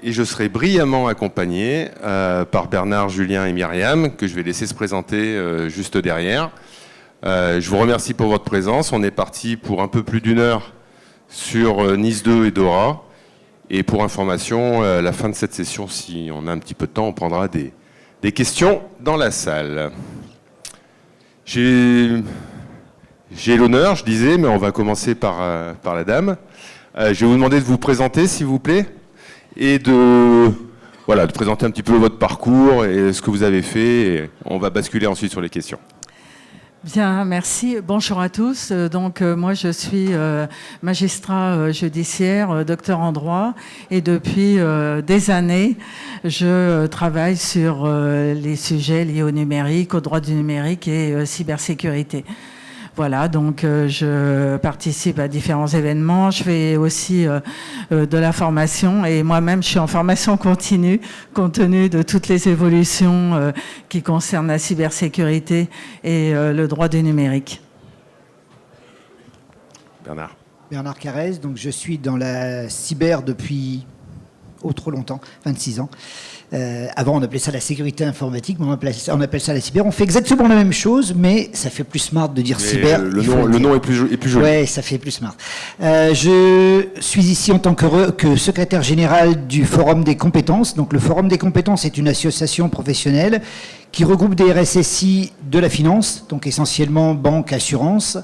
et je serai brillamment accompagné par Bernard, Julien et Myriam, que je vais laisser se présenter juste derrière. Je vous remercie pour votre présence. On est parti pour un peu plus d'une heure sur Nice 2 et Dora. Et pour information, à la fin de cette session, si on a un petit peu de temps, on prendra des questions dans la salle. J'ai l'honneur, je disais, mais on va commencer par la dame. Je vais vous demander de vous présenter, s'il vous plaît, et de présenter un petit peu votre parcours et ce que vous avez fait. Et on va basculer ensuite sur les questions. Bien, merci. Bonjour à tous. Donc, moi, je suis magistrat judiciaire, docteur en droit, et depuis des années, je travaille sur les sujets liés au numérique, au droit du numérique et cybersécurité. Voilà, donc je participe à différents événements, je fais aussi de la formation et moi-même je suis en formation continue compte tenu de toutes les évolutions qui concernent la cybersécurité et le droit du numérique. Bernard Carrez, donc je suis dans la cyber depuis trop longtemps, 26 ans. Avant, on appelait ça la sécurité informatique, mais on appelle ça la cyber. On fait exactement la même chose, mais ça fait plus smart de dire mais cyber. Le nom est plus joli. Ouais, ça fait plus smart. Je suis ici en tant que secrétaire général du Forum des compétences. Donc, le Forum des compétences est une association professionnelle qui regroupe des RSSI de la finance, donc essentiellement banques, assurances,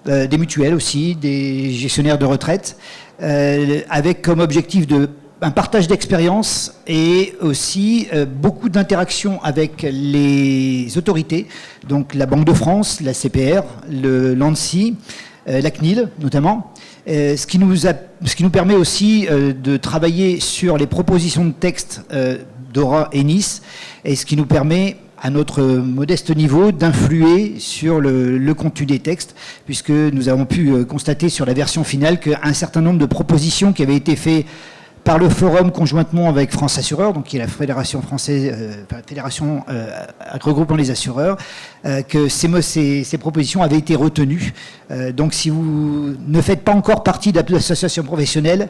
des mutuelles aussi, des gestionnaires de retraite, avec comme objectif un partage d'expérience et aussi beaucoup d'interactions avec les autorités, donc la Banque de France, la CPR, l'ANSSI, la CNIL notamment, ce qui nous permet aussi de travailler sur les propositions de texte Dora et Nice, et ce qui nous permet à notre modeste niveau, d'influer sur le contenu des textes, puisque nous avons pu constater sur la version finale qu'un certain nombre de propositions qui avaient été faites par le forum conjointement avec France Assureurs, donc qui est la fédération française, fédération regroupant les assureurs, que ces propositions avaient été retenues. Donc si vous ne faites pas encore partie de l'association professionnelle,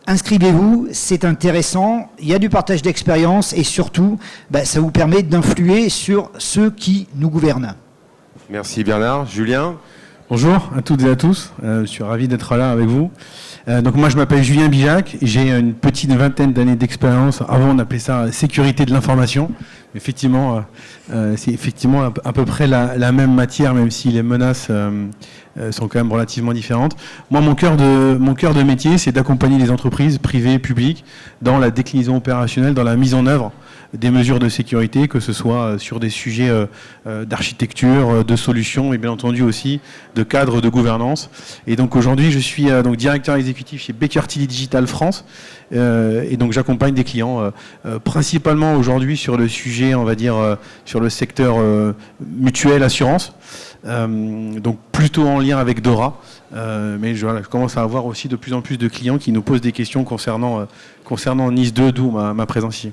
inscrivez-vous, c'est intéressant, il y a du partage d'expérience et surtout, ça vous permet d'influer sur ceux qui nous gouvernent. Merci Bernard. Julien ? Bonjour à toutes et à tous, je suis ravi d'être là avec vous. Donc moi je m'appelle Julien Bijac, j'ai une petite vingtaine d'années d'expérience. Avant on appelait ça sécurité de l'information. Effectivement, c'est effectivement à peu près la même matière, même si les menaces sont quand même relativement différentes. Moi mon cœur de métier, c'est d'accompagner les entreprises privées et publiques dans la déclinaison opérationnelle, dans la mise en œuvre des mesures de sécurité, que ce soit sur des sujets d'architecture, de solutions et bien entendu aussi de cadre de gouvernance. Et donc aujourd'hui, je suis donc directeur exécutif chez Baker Tilly Digital France et donc j'accompagne des clients principalement aujourd'hui sur le sujet, on va dire, sur le secteur mutuel assurance. Donc plutôt en lien avec Dora, mais je commence à avoir aussi de plus en plus de clients qui nous posent des questions concernant Nice 2, d'où ma présence ici.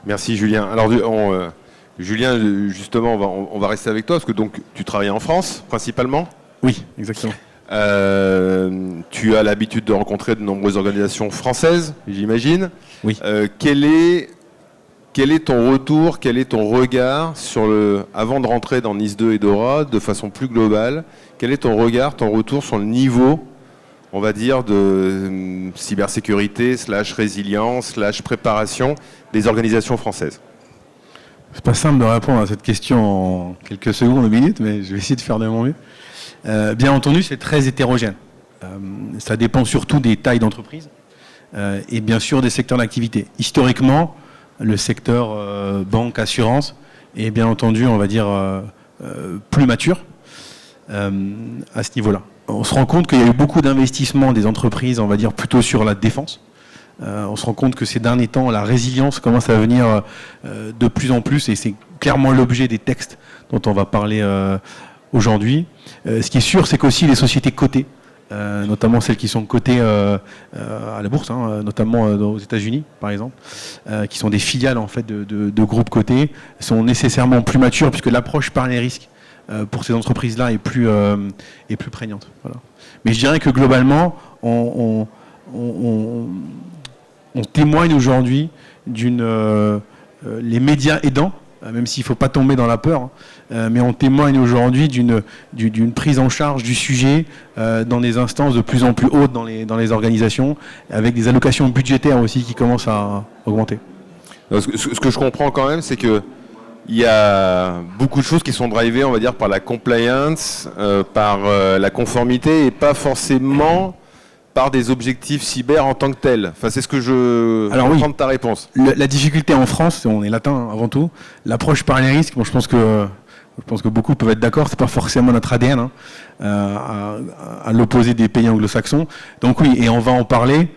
Merci Julien. Alors Julien, justement, on va rester avec toi, parce que donc tu travailles en France principalement ? Oui, exactement. Tu as l'habitude de rencontrer de nombreuses organisations françaises, j'imagine. Oui. Quel est ton retour, quel est ton regard sur avant de rentrer dans Nice 2 et Dora, de façon plus globale, quel est ton regard, ton retour sur le niveau, on va dire, de cybersécurité / résilience / préparation des organisations françaises ? C'est pas simple de répondre à cette question en quelques secondes ou minutes, mais je vais essayer de faire de mon mieux. Bien entendu, c'est très hétérogène. Ça dépend surtout des tailles d'entreprise et bien sûr des secteurs d'activité. Historiquement, le secteur banque, assurance est bien entendu, on va dire, plus mature à ce niveau-là. On se rend compte qu'il y a eu beaucoup d'investissements des entreprises, on va dire, plutôt sur la défense. On se rend compte que ces derniers temps, la résilience commence à venir de plus en plus, et c'est clairement l'objet des textes dont on va parler aujourd'hui. Ce qui est sûr, c'est qu'aussi les sociétés cotées, notamment celles qui sont cotées à la bourse, notamment aux États-Unis, par exemple, qui sont des filiales en fait de groupes cotés, sont nécessairement plus matures, puisque l'approche par les risques pour ces entreprises-là est plus prégnante. Voilà. Mais je dirais que globalement, on on témoigne aujourd'hui les médias aidants, même s'il ne faut pas tomber dans la peur, mais on témoigne aujourd'hui d'une prise en charge du sujet dans des instances de plus en plus hautes dans les organisations, avec des allocations budgétaires aussi qui commencent à augmenter. Ce que je comprends quand même, c'est que il y a beaucoup de choses qui sont drivées, on va dire, par la compliance, par la conformité, et pas forcément par des objectifs cyber en tant que tels. Enfin, c'est ce que je comprends de ta réponse. La difficulté en France, on est latin avant tout, l'approche par les risques, bon, je pense que beaucoup peuvent être d'accord, c'est pas forcément notre ADN, à l'opposé des pays anglo-saxons. Donc oui, et on va en parler.